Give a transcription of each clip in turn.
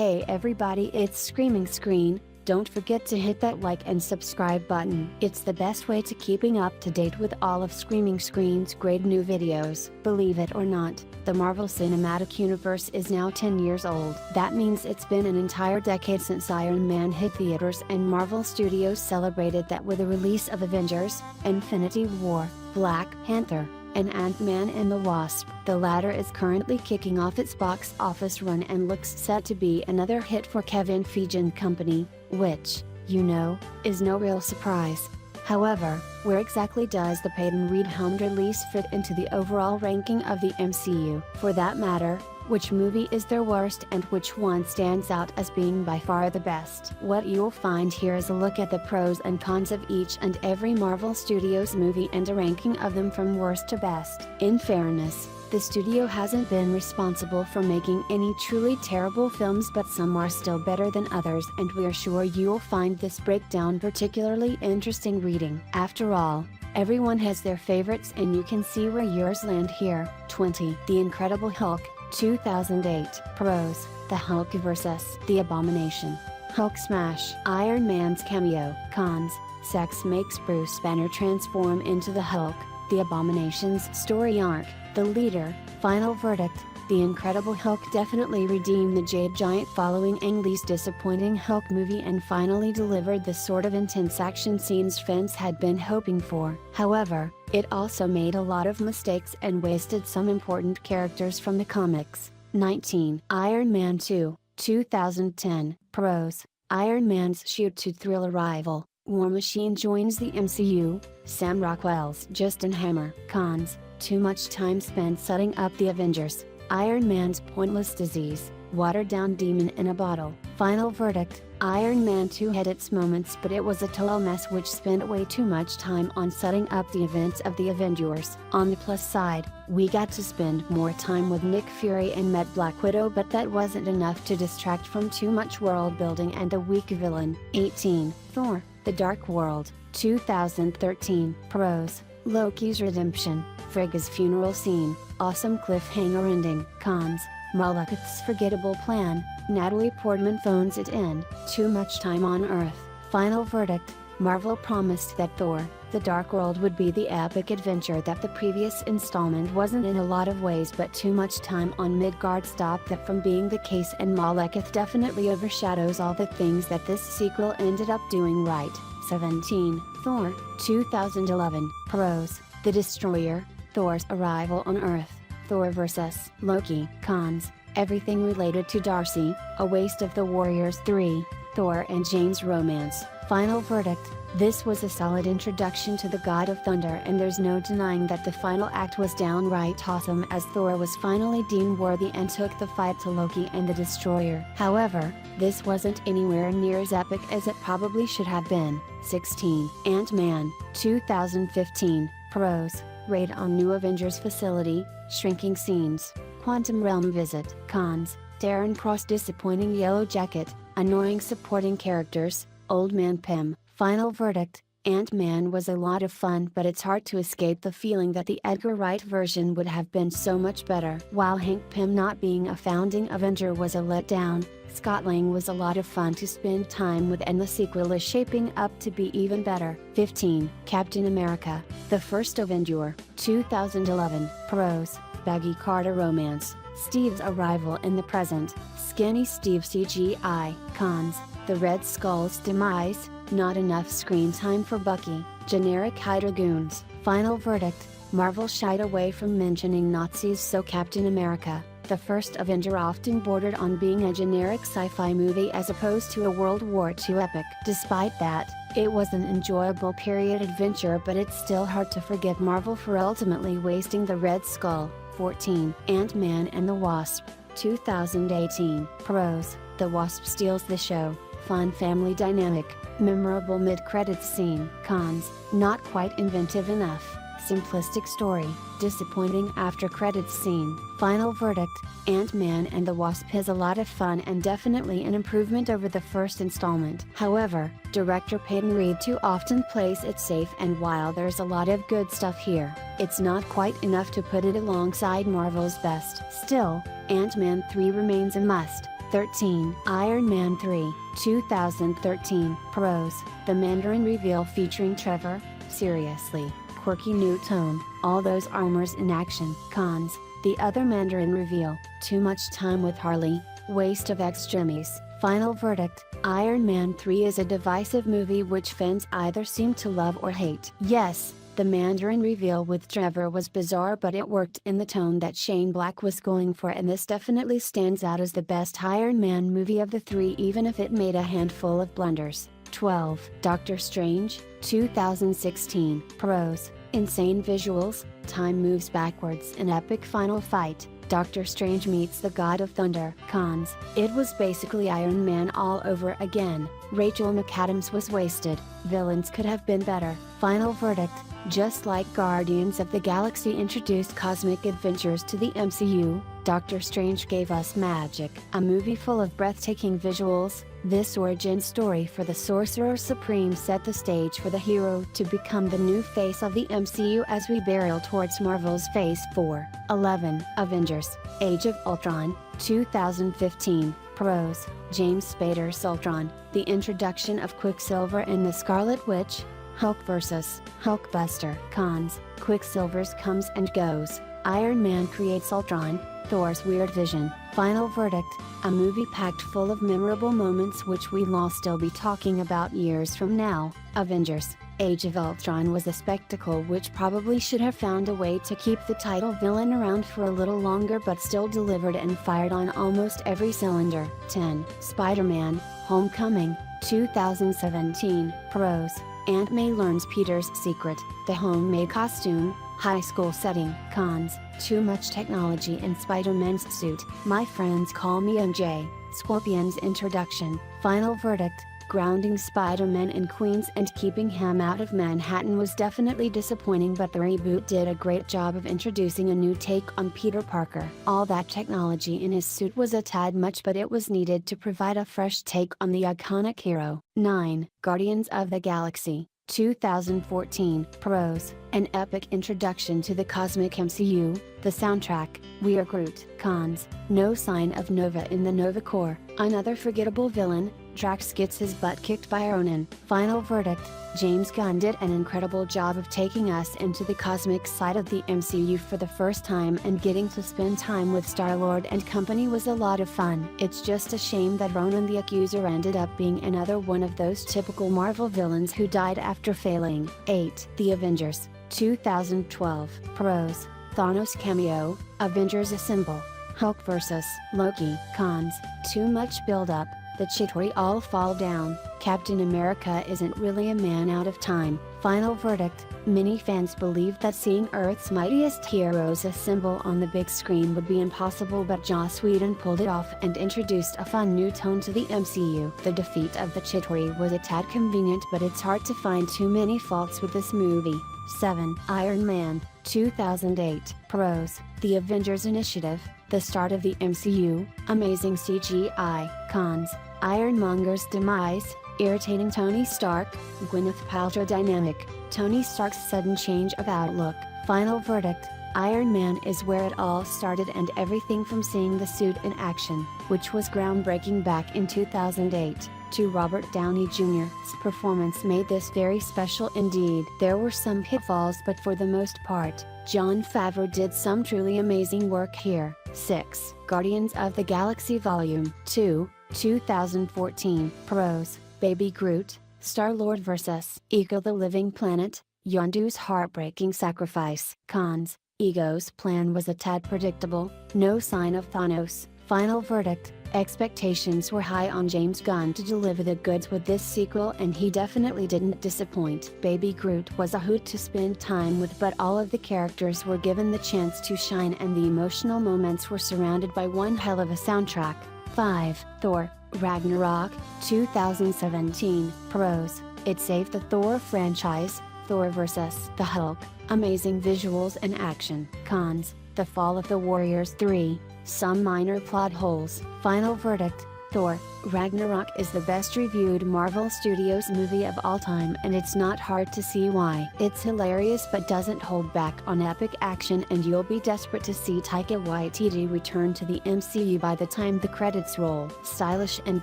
Hey everybody, it's Screaming Screen. Don't forget to hit that like and subscribe button. It's the best way to keeping up to date with all of Screaming Screen's great new videos. Believe it or not, the Marvel Cinematic Universe is now 10 years old. That means it's been an entire decade since Iron Man hit theaters, and Marvel Studios celebrated that with the release of Avengers, Infinity War, Black Panther, and Ant-Man and the Wasp. The latter is currently kicking off its box office run and looks set to be another hit for Kevin Feige and company, which, you know, is no real surprise. However, where exactly does the Peyton Reed-helmed release fit into the overall ranking of the MCU? For that matter, which movie is their worst and which one stands out as being by far the best? What you'll find here is a look at the pros and cons of each and every Marvel Studios movie and a ranking of them from worst to best. In fairness, the studio hasn't been responsible for making any truly terrible films, but some are still better than others, and we're sure you'll find this breakdown particularly interesting reading. After all, everyone has their favorites and you can see where yours land here. 20. The Incredible Hulk, 2008. Pros: The Hulk vs. The Abomination. Hulk smash. Iron Man's cameo. Cons: sex makes Bruce Banner transform into the Hulk. The Abomination's story arc. The leader. Final verdict: The Incredible Hulk definitely redeemed the Jade Giant following Ang Lee's disappointing Hulk movie and finally delivered the sort of intense action scenes fans had been hoping for. However, it also made a lot of mistakes and wasted some important characters from the comics. 19. Iron Man 2, 2010. Pros: Iron Man's shoot-to-thrill arrival. War Machine joins the MCU. Sam Rockwell's Justin Hammer. Cons: too much time spent setting up the Avengers. Iron Man's pointless disease, watered-down demon in a bottle. Final verdict: Iron Man 2 had its moments, but it was a total mess which spent way too much time on setting up the events of the Avengers. On the plus side, we got to spend more time with Nick Fury and met Black Widow, but that wasn't enough to distract from too much world building and a weak villain. 18. Thor: The Dark World, 2013. Pros: Loki's redemption. Frigga's funeral scene, awesome cliffhanger ending. Cons: Malekith's forgettable plan. Natalie Portman phones it in. Too much time on Earth. Final verdict: Marvel promised that Thor: The Dark World would be the epic adventure that the previous installment wasn't in a lot of ways, but too much time on Midgard stopped that from being the case, and Malekith definitely overshadows all the things that this sequel ended up doing right. 17. Thor, 2011. Pros: The Destroyer. Thor's arrival on Earth. Thor vs. Loki. Cons: everything related to Darcy, a waste of the Warriors 3. Thor and Jane's romance. Final verdict: this was a solid introduction to the God of Thunder, and there's no denying that the final act was downright awesome as Thor was finally deemed worthy and took the fight to Loki and the Destroyer. However, this wasn't anywhere near as epic as it probably should have been. 16. Ant-Man, 2015. Pros: raid on new Avengers facility, shrinking scenes, quantum realm visit. Cons: Darren Cross disappointing Yellow Jacket, annoying supporting characters, Old Man Pym. Final verdict: Ant-Man was a lot of fun, but it's hard to escape the feeling that the Edgar Wright version would have been so much better. While Hank Pym not being a founding Avenger was a letdown, Scott Lang was a lot of fun to spend time with, and the sequel is shaping up to be even better. 15. Captain America: The First Avenger, 2011. Pros: Baggy Carter romance. Steve's arrival in the present. Skinny Steve CGI. Cons: the Red Skull's demise, not enough screen time for Bucky. Generic Hydra goons. Final verdict: Marvel shied away from mentioning Nazis, so Captain America: The First Avenger often bordered on being a generic sci-fi movie as opposed to a World War II epic. Despite that, it was an enjoyable period adventure, but it's still hard to forget Marvel for ultimately wasting the Red Skull. 14. Ant-Man and the Wasp, 2018. Pros: The Wasp steals the show. Fun family dynamic, memorable mid-credits scene. Cons: not quite inventive enough. Simplistic story, disappointing after-credits scene. Final verdict: Ant-Man and the Wasp is a lot of fun and definitely an improvement over the first installment. However, director Peyton Reed too often plays it safe, and while there's a lot of good stuff here, it's not quite enough to put it alongside Marvel's best. Still, Ant-Man 3 remains a must. 13. Iron Man 3, 2013. Pros: The Mandarin reveal featuring Trevor, seriously, quirky new tone, all those armors in action. Cons: The other Mandarin reveal, too much time with Harley, waste of extremis. Final verdict: Iron Man 3 is a divisive movie which fans either seem to love or hate. Yes, the Mandarin reveal with Trevor was bizarre, but it worked in the tone that Shane Black was going for, and this definitely stands out as the best Iron Man movie of the three, even if it made a handful of blunders. 12. Doctor Strange, 2016. Pros: Insane visuals, time moves backwards in epic final fight. Doctor Strange meets the God of Thunder. Cons: It was basically Iron Man all over again. Rachel McAdams was wasted. Villains could have been better. Final verdict: Just like Guardians of the Galaxy introduced cosmic adventures to the MCU, Doctor Strange gave us magic. A movie full of breathtaking visuals, this origin story for the Sorcerer Supreme set the stage for the hero to become the new face of the MCU as we barrel towards Marvel's Phase 4. 11. Avengers: Age of Ultron, 2015. Pros: James Spader's Ultron, the introduction of Quicksilver and the Scarlet Witch. Hulk vs. Hulkbuster. Cons: Quicksilver's comes and goes. Iron Man creates Ultron, Thor's weird vision. Final verdict: A movie packed full of memorable moments which we'll all still be talking about years from now. Avengers: Age of Ultron was a spectacle which probably should have found a way to keep the title villain around for a little longer, but still delivered and fired on almost every cylinder. 10. Spider-Man: Homecoming, 2017. Pros: Aunt May learns Peter's secret, the homemade costume, high school setting. Cons: Too much technology in Spider-Man's suit. My friends call me MJ. Scorpion's introduction. Final verdict: Grounding Spider-Man in Queens and keeping him out of Manhattan was definitely disappointing, but the reboot did a great job of introducing a new take on Peter Parker. All that technology in his suit was a tad much, but it was needed to provide a fresh take on the iconic hero. 9. Guardians of the Galaxy, 2014. Pros: An epic introduction to the cosmic MCU, the soundtrack, We Are Groot. Cons: No sign of Nova in the Nova Corps. Another forgettable villain, Drax gets his butt kicked by Ronan. Final verdict: James Gunn did an incredible job of taking us into the cosmic side of the MCU for the first time, and getting to spend time with Star-Lord and company was a lot of fun. It's just a shame that Ronan the Accuser ended up being another one of those typical Marvel villains who died after failing. 8. The Avengers, 2012. Pros: Thanos cameo, Avengers assemble. Hulk vs. Loki. Cons: Too much build-up, the Chitauri all fall down. Captain America isn't really a man out of time. Final verdict: Many fans believed that seeing Earth's mightiest heroes assemble on the big screen would be impossible, but Joss Whedon pulled it off and introduced a fun new tone to the MCU. The defeat of the Chitauri was a tad convenient, but it's hard to find too many faults with this movie. 7. Iron Man, 2008. Pros: The Avengers Initiative, the start of the MCU, amazing CGI. Cons: Ironmonger's demise, irritating Tony Stark, Gwyneth Paltrow dynamic, Tony Stark's sudden change of outlook. Final verdict: Iron Man is where it all started, and everything from seeing the suit in action, which was groundbreaking back in 2008, to Robert Downey Jr.'s performance made this very special indeed. There were some pitfalls, but for the most part, Jon Favreau did some truly amazing work here. 6. Guardians of the Galaxy Volume 2, 2014. Pros: Baby Groot, Star-Lord vs. Ego the Living Planet, Yondu's heartbreaking sacrifice. Cons: Ego's plan was a tad predictable, no sign of Thanos. Final verdict: Expectations were high on James Gunn to deliver the goods with this sequel, and he definitely didn't disappoint. Baby Groot was a hoot to spend time with, but all of the characters were given the chance to shine, and the emotional moments were surrounded by one hell of a soundtrack. 5. Thor: Ragnarok, 2017. Pros: It saved the Thor franchise, Thor vs. the Hulk, amazing visuals and action. Cons: The Fall of the Warriors 3, some minor plot holes. Final verdict: Thor: Ragnarok is the best reviewed Marvel Studios movie of all time, and it's not hard to see why. It's hilarious but doesn't hold back on epic action, and you'll be desperate to see Taika Waititi return to the MCU by the time the credits roll. Stylish and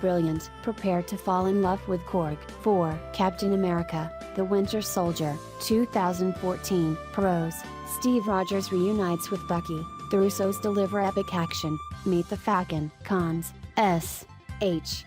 brilliant, prepare to fall in love with Korg. 4. Captain America: The Winter Soldier, 2014. Pros: Steve Rogers reunites with Bucky. The Russos deliver epic action. Meet the Falcon. Cons: SHIELD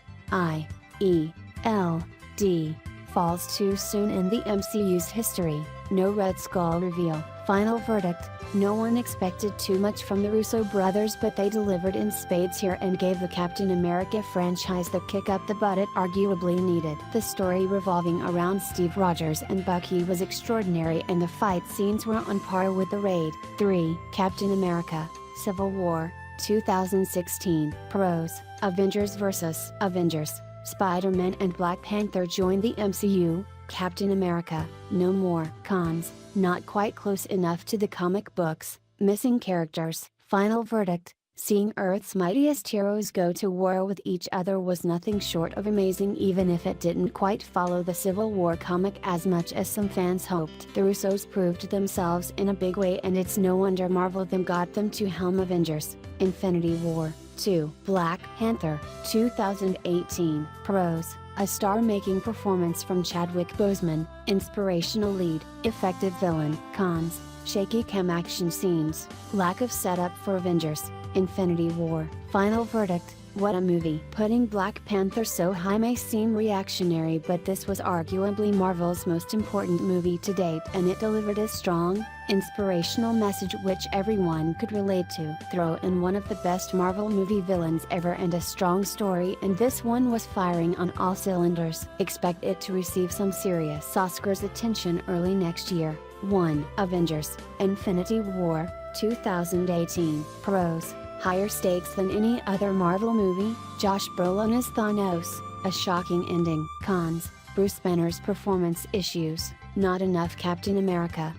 falls too soon in the MCU's history. No Red Skull reveal. Final verdict: no one expected too much from the Russo brothers, but they delivered in spades here and gave the Captain America franchise the kick up the butt it arguably needed. The story revolving around Steve Rogers and Bucky was extraordinary, and the fight scenes were on par with the Raid. 3. Captain America: Civil War, 2016. Pros: Avengers vs. Avengers. Spider-Man and Black Panther join the MCU. Captain America: no more. Cons: not quite close enough to the comic books, missing characters. Final verdict: seeing Earth's mightiest heroes go to war with each other was nothing short of amazing, even if it didn't quite follow the Civil War comic as much as some fans hoped. The Russos proved themselves in a big way, and it's no wonder Marvel got them to helm Avengers: Infinity War. 2. Black Panther, 2018. Pros: a star-making performance from Chadwick Boseman, inspirational lead, effective villain. Cons: shaky cam action scenes, lack of setup for Avengers: Infinity War. Final verdict: what a movie. Putting Black Panther so high may seem reactionary, but this was arguably Marvel's most important movie to date, and it delivered a strong, inspirational message which everyone could relate to. Throw in one of the best Marvel movie villains ever and a strong story, and this one was firing on all cylinders. Expect it to receive some serious Oscars attention early next year. 1. Avengers: Infinity War, 2018. Pros: higher stakes than any other Marvel movie. Josh Brolin as Thanos, a shocking ending. Cons: Bruce Banner's performance issues, not enough Captain America.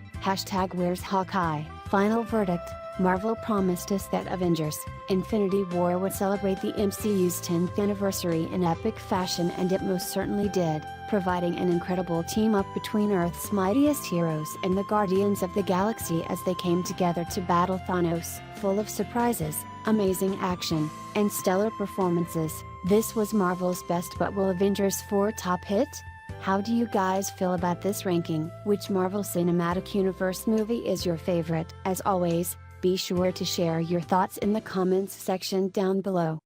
#where's Hawkeye. Final verdict: Marvel promised us that Avengers: Infinity War would celebrate the MCU's 10th anniversary in epic fashion, and it most certainly did, providing an incredible team-up between Earth's mightiest heroes and the Guardians of the Galaxy as they came together to battle Thanos. Full of surprises, amazing action, and stellar performances, this was Marvel's best. But will Avengers 4 top it? How do you guys feel about this ranking? Which Marvel Cinematic Universe movie is your favorite? As always, be sure to share your thoughts in the comments section down below.